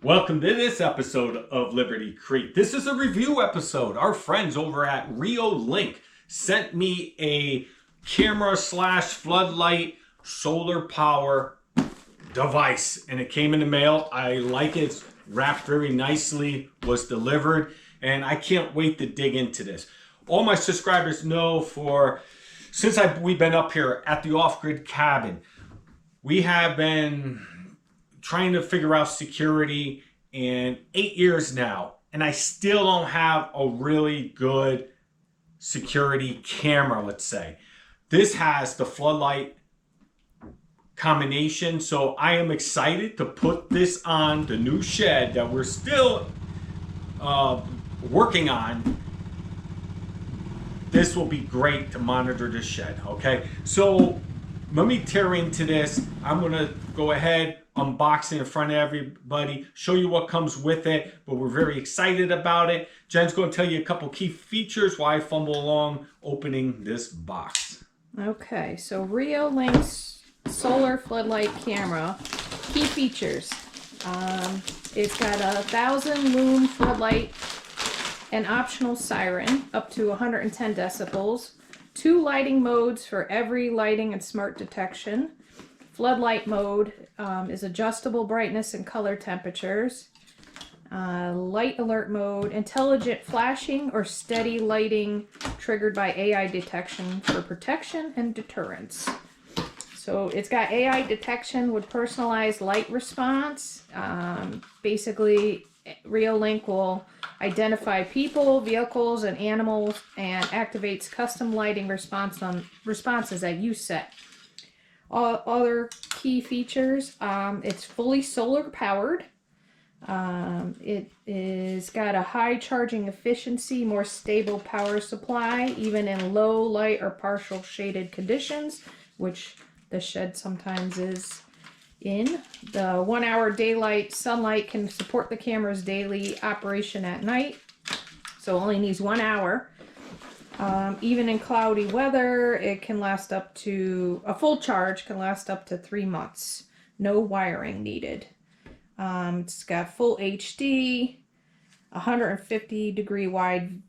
Welcome to this episode of Liberty Creek. This is a review episode. Our friends over at Reolink sent me a camera slash floodlight solar power device, and it came in the mail. I like it. It's wrapped very nicely, was delivered, and I can't wait to dig into this. All my subscribers know since we've been up here at the off-grid cabin, we have been trying to figure out security in 8 years now, and I still don't have a really good security camera, let's say. This has the floodlight combination, so I am excited to put this on the new shed that we're still working on. This will be great to monitor the shed, okay? So let me tear into this. I'm gonna go ahead, unbox it in front of everybody, show you what comes with it, but we're very excited about it. Jen's gonna tell you a couple key features while I fumble along opening this box. Okay, so Reolink Solar Floodlight Camera. Key features. It's got a 1,000 lumen floodlight, an optional siren up to 110 decibels, 2 lighting modes for every lighting and smart detection. Floodlight mode is adjustable brightness and color temperatures. Light alert mode, intelligent flashing or steady lighting triggered by AI detection for protection and deterrence. So it's got AI detection with personalized light response. Basically, Reolink will identify people, vehicles, and animals and activates custom lighting responses that you set. Other key features, it's fully solar powered. It is got a high charging efficiency, more stable power supply, even in low light or partial shaded conditions, which the shed sometimes is in. The 1 hour daylight sunlight can support the camera's daily operation at night, so only needs 1 hour. Even in cloudy weather, it can last up to, a full charge can last up to 3 months. No wiring needed. It's got full HD, 150 degree wide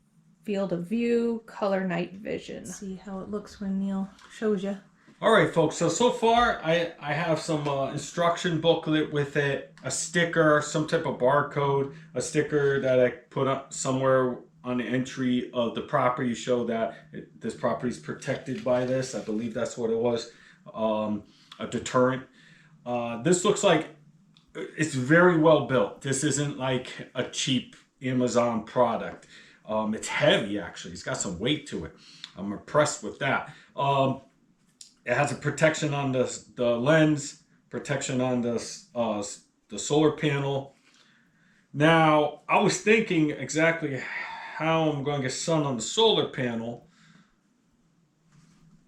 field of view, color night vision. Let's see how it looks when Neil shows you. All right, folks, so far I have some instruction booklet with it, a sticker, some type of barcode, a sticker that I put up somewhere on the entry of the property, show that this property is protected by this. I believe that's what it was, a deterrent. This looks like it's very well built. This isn't like a cheap Amazon product. It's heavy, actually. It's got some weight to it. I'm impressed with that. It has a protection on the lens, protection on the solar panel. Now, I was thinking exactly how I'm going to get sun on the solar panel.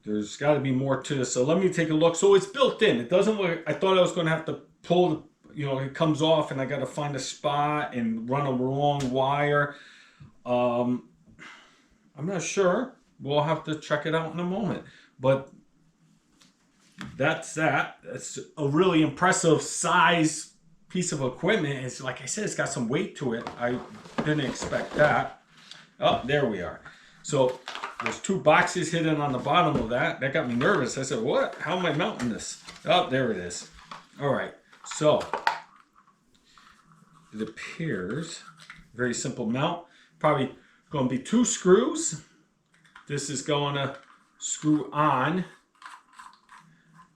There's got to be more to this, so let me take a look. So it's built in. It doesn't look, I thought I was going to have to pull, it comes off and I got to find a spot and run a long wire. I'm not sure. We'll have to check it out in a moment. But that's that. It's a really impressive size piece of equipment. It's like I said, it's got some weight to it. I didn't expect that. Oh, there we are. So there's 2 boxes hidden on the bottom of that. That got me nervous. I said, what? How am I mounting this? Oh, there it is. All right. So it appears very simple mount. Probably going to be 2 screws. This is going to screw on,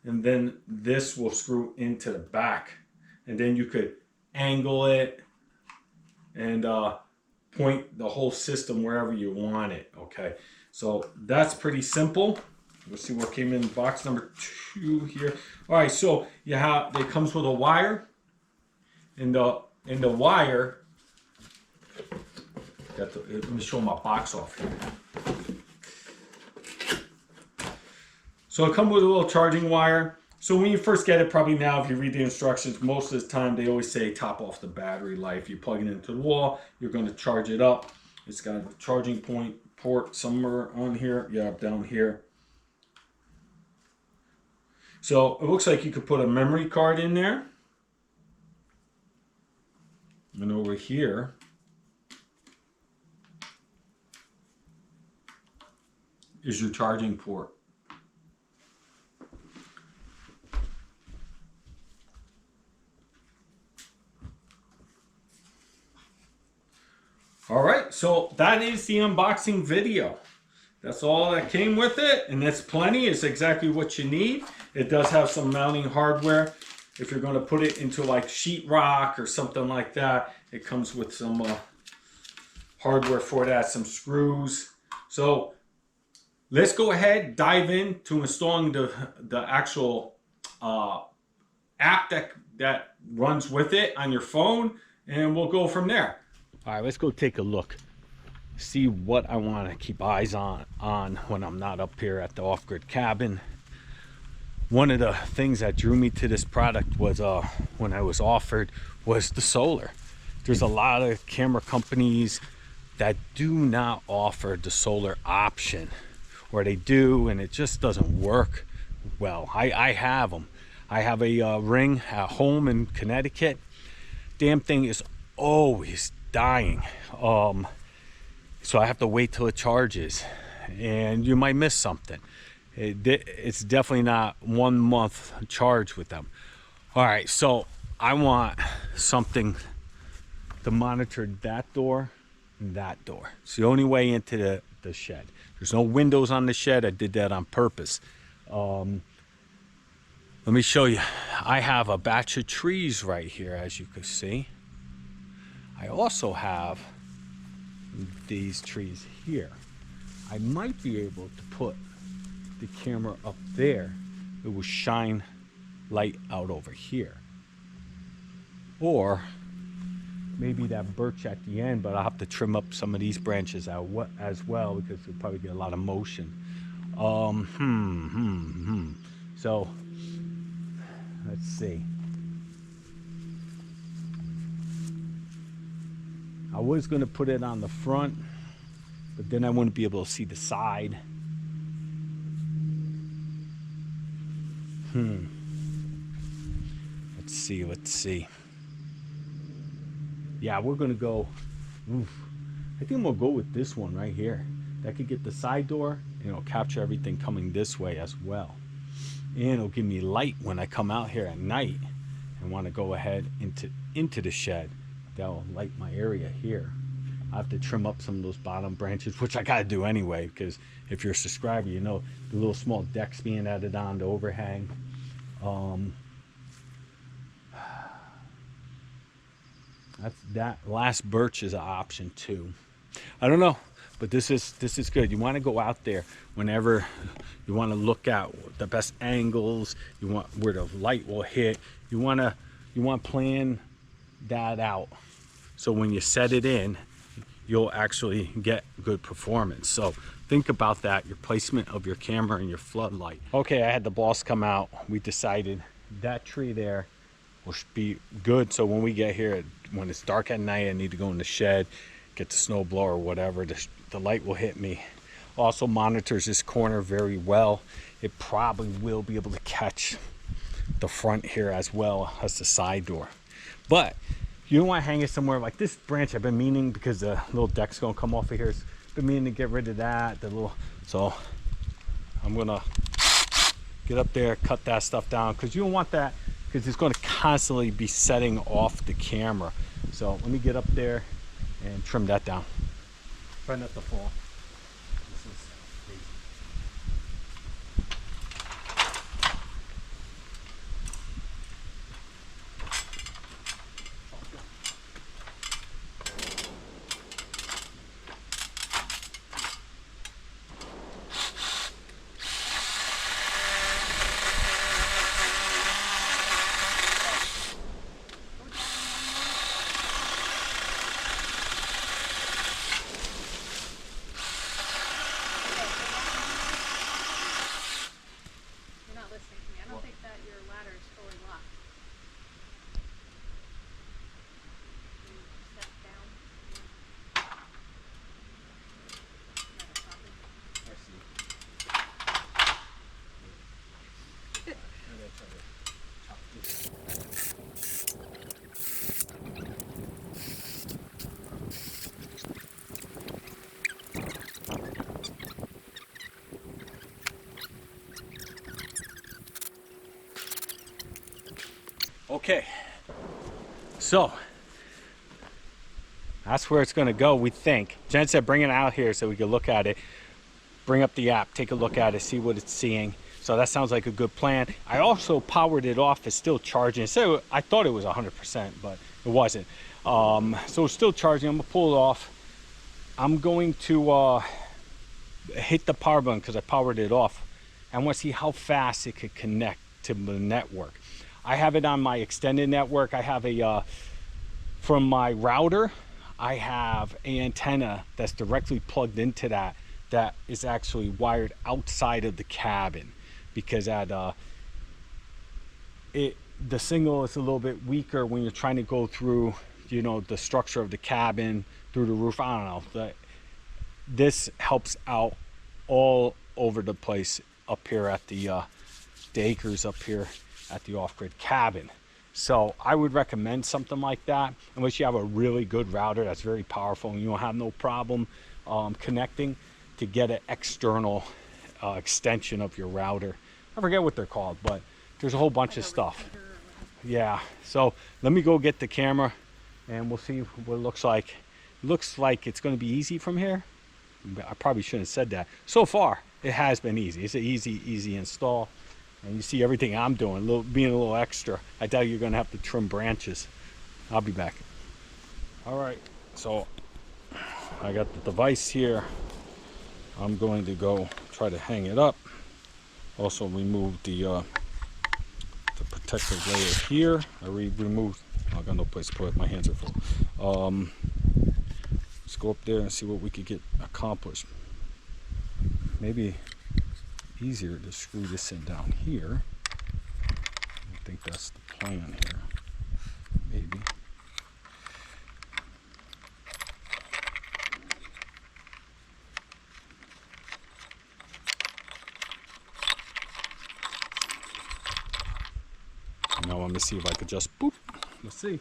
and then this will screw into the back, and then you could angle it and point the whole system wherever you want it. Okay, so that's pretty simple. We'll see what came in box number 2 here. All right, so it comes with a wire, and the wire. Let me show my box off here. So it comes with a little charging wire. So when you first get it, probably now, if you read the instructions, most of the time they always say top off the battery life. You plug it into the wall, you're going to charge it up. It's got a charging port somewhere on here. Yeah, down here. So it looks like you could put a memory card in there. And over here is your charging port. All right, so that is the unboxing video. That's all that came with it, and that's plenty. It's exactly what you need. It does have some mounting hardware. If you're going to put it into like sheetrock or something like that, it comes with some hardware for that, some screws. So let's go ahead, dive into installing the actual app that runs with it on your phone, and we'll go from there. All right, let's go take a look. See what I want to keep eyes on when I'm not up here at the off-grid cabin. One of the things that drew me to this product was when I was offered was the solar. There's a lot of camera companies that do not offer the solar option, or they do and it just doesn't work well. I have them. I have a Ring at home in Connecticut. Damn thing is always dying. So I have to wait till it charges, and you might miss something. It's definitely not 1 month charge with them. All right, so I want something to monitor that door and that door. It's the only way into the shed. There's no windows on the shed. I did that on purpose. Let me show you. I have a batch of trees right here, as you can see. I also have these trees here. I might be able to put the camera up there. It will shine light out over here. Or maybe that birch at the end, but I'll have to trim up some of these branches out as well, because it'll probably get a lot of motion. So let's see. I was going to put it on the front, but then I wouldn't be able to see the side. Let's see. Yeah, we're going to go, I think we'll go with this one right here. That could get the side door, and it'll capture everything coming this way as well. And it'll give me light when I come out here at night and want to go ahead into the shed. That'll light my area here. I have to trim up some of those bottom branches, which I gotta do anyway, because if you're a subscriber, you know the little small decks being added on the overhang. That last birch is an option too. I don't know, but this is good. You want to go out there whenever you want to look at the best angles. You want where the light will hit. You want to plan that out, so when you set it in, you'll actually get good performance. So think about that, your placement of your camera and your floodlight. Okay, I had the boss come out. We decided that tree there will be good, so when we get here, when it's dark at night, I need to go in the shed, get the snow blower or whatever, the light will hit me. Also monitors this corner very well. It probably will be able to catch the front here as well as the side door. But you don't want to hang it somewhere like this branch. I've been meaning, because the little deck's gonna come off of here, been meaning to get rid of that, so I'm gonna get up there, cut that stuff down, because you don't want that, because it's going to constantly be setting off the camera. So let me get up there and trim that down. Try not to fall. This is crazy. Okay, so that's where it's going to go, we think. Jen said bring it out here so we can look at it. Bring up the app, take a look at it, see what it's seeing. So that sounds like a good plan. I also powered it off. It's still charging. So I thought it was 100%, but it wasn't. So it's still charging. I'm going to pull it off. I'm going to hit the power button because I powered it off. I want to see how fast it could connect to the network. I have it on my extended network. I have a, from my router, I have an antenna that's directly plugged into that is actually wired outside of the cabin, because the signal is a little bit weaker when you're trying to go through, you know, the structure of the cabin, through the roof. I don't know. This helps out all over the place up here at the acres up here at the off-grid cabin. So I would recommend something like that, unless you have a really good router that's very powerful and you don't have no problem connecting, to get an external extension of your router. I forget what they're called, but there's a whole bunch of stuff. Yeah, so let me go get the camera and we'll see what it looks like. It looks like it's going to be easy from here. I probably shouldn't have said that. So far, it has been easy. It's an easy install. And you see everything I'm doing, being a little extra. I doubt you're going to have to trim branches. I'll be back. All right, so I got the device here. I'm going to go try to hang it up. Also remove the protective layer here. I removed. I got no place to put it. My hands are full. Let's go up there and see what we could get accomplished. Maybe easier to screw this in down here. I think that's the plan here. Maybe. Now I'm gonna see if I could just boop. Let's see.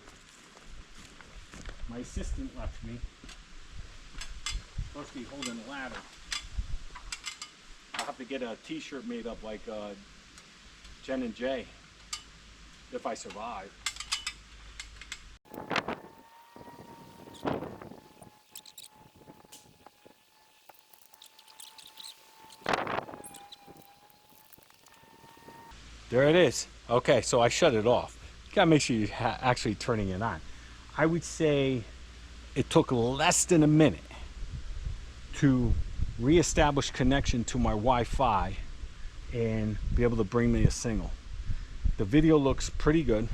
My assistant left me. Supposed to be holding a ladder. I'll have to get a t-shirt made up like Jen and Jay if I survive. There it is. Okay, so I shut it off. You gotta make sure you're actually turning it on. I would say it took less than a minute to reestablish connection to my Wi-Fi and be able to bring me a signal. The video looks pretty good.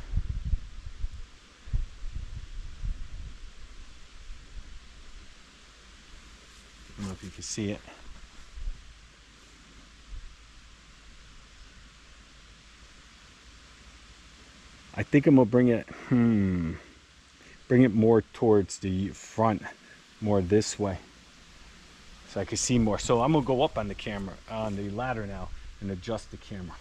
I don't know if you can see it. I think I'm gonna bring it more towards the front, more this way, so I can see more. So I'm gonna go up on the camera, on the ladder now, and adjust the camera.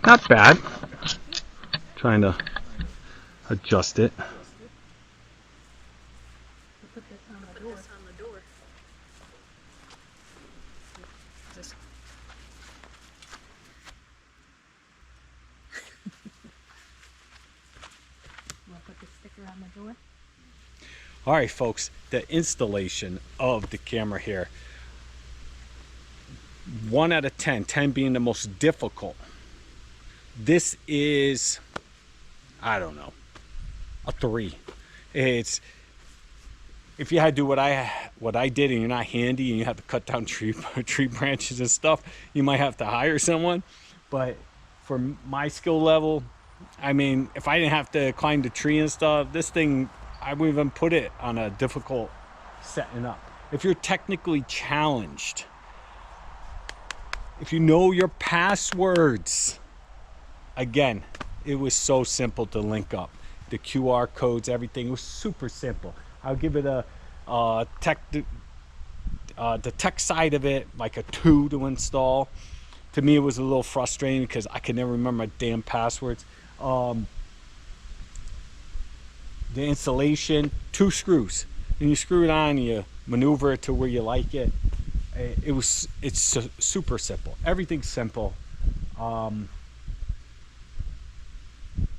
Not bad. Trying to adjust it. Put this on the door. Just... Want to put the sticker on the door? All right, folks, the installation of the camera here. 1 out of 10, 10 being the most difficult. This is, I don't know, a 3. It's, if you had to do what I did and you're not handy and you have to cut down tree branches and stuff, you might have to hire someone. But for my skill level, I mean, if I didn't have to climb the tree and stuff, this thing, I wouldn't even put it on a difficult setting up. if you're technically challenged, if you know your passwords, again, it was so simple to link up. The QR codes, everything, it was super simple. I'll give it a the tech side of it, like a 2 to install. To me, it was a little frustrating because I could never remember my damn passwords. The installation, 2 screws, and you screw it on, and you maneuver it to where you like it. It's super simple. Everything's simple.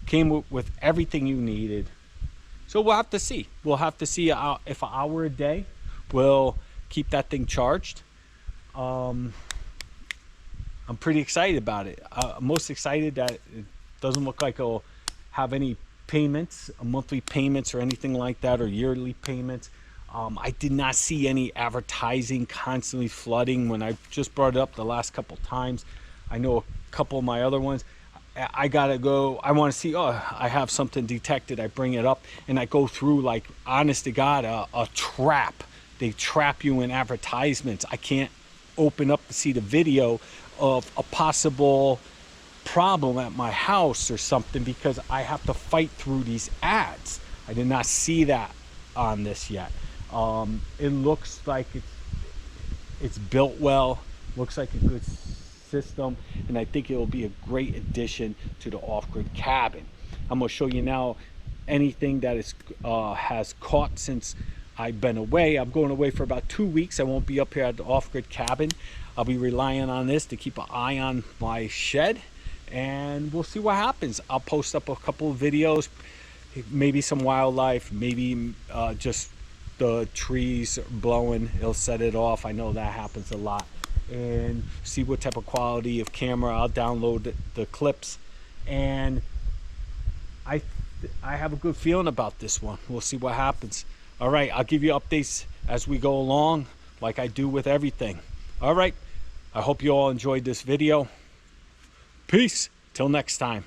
Came with everything you needed. So we'll have to see. We'll have to see if an hour a day will keep that thing charged. I'm pretty excited about it. I'm most excited that it doesn't look like it'll have any payments, monthly payments or anything like that, or yearly payments. I did not see any advertising constantly flooding when I just brought it up the last couple times. I know a couple of my other ones. I gotta go, I want to see, oh, I have something detected. I bring it up and I go through, like, honest to God, a trap. They trap you in advertisements. I can't open up to see the video of a possible problem at my house or something because I have to fight through these ads. I did not see that on this yet. It looks like it's built well, looks like a good system, and I think it will be a great addition to the off-grid cabin. I'm going to show you now anything that is has caught since I've been away. I'm going away for about 2 weeks. I won't be up here at the off-grid cabin. I'll be relying on this to keep an eye on my shed, and we'll see what happens. I'll post up a couple of videos, maybe some wildlife, maybe just the trees blowing. It'll set it off. I know that happens a lot. And see what type of quality of camera. I'll download the clips, and I have a good feeling about this one. We'll see what happens. All right, I'll give you updates as we go along, like I do with everything. All right, I hope you all enjoyed this video. Peace till next time.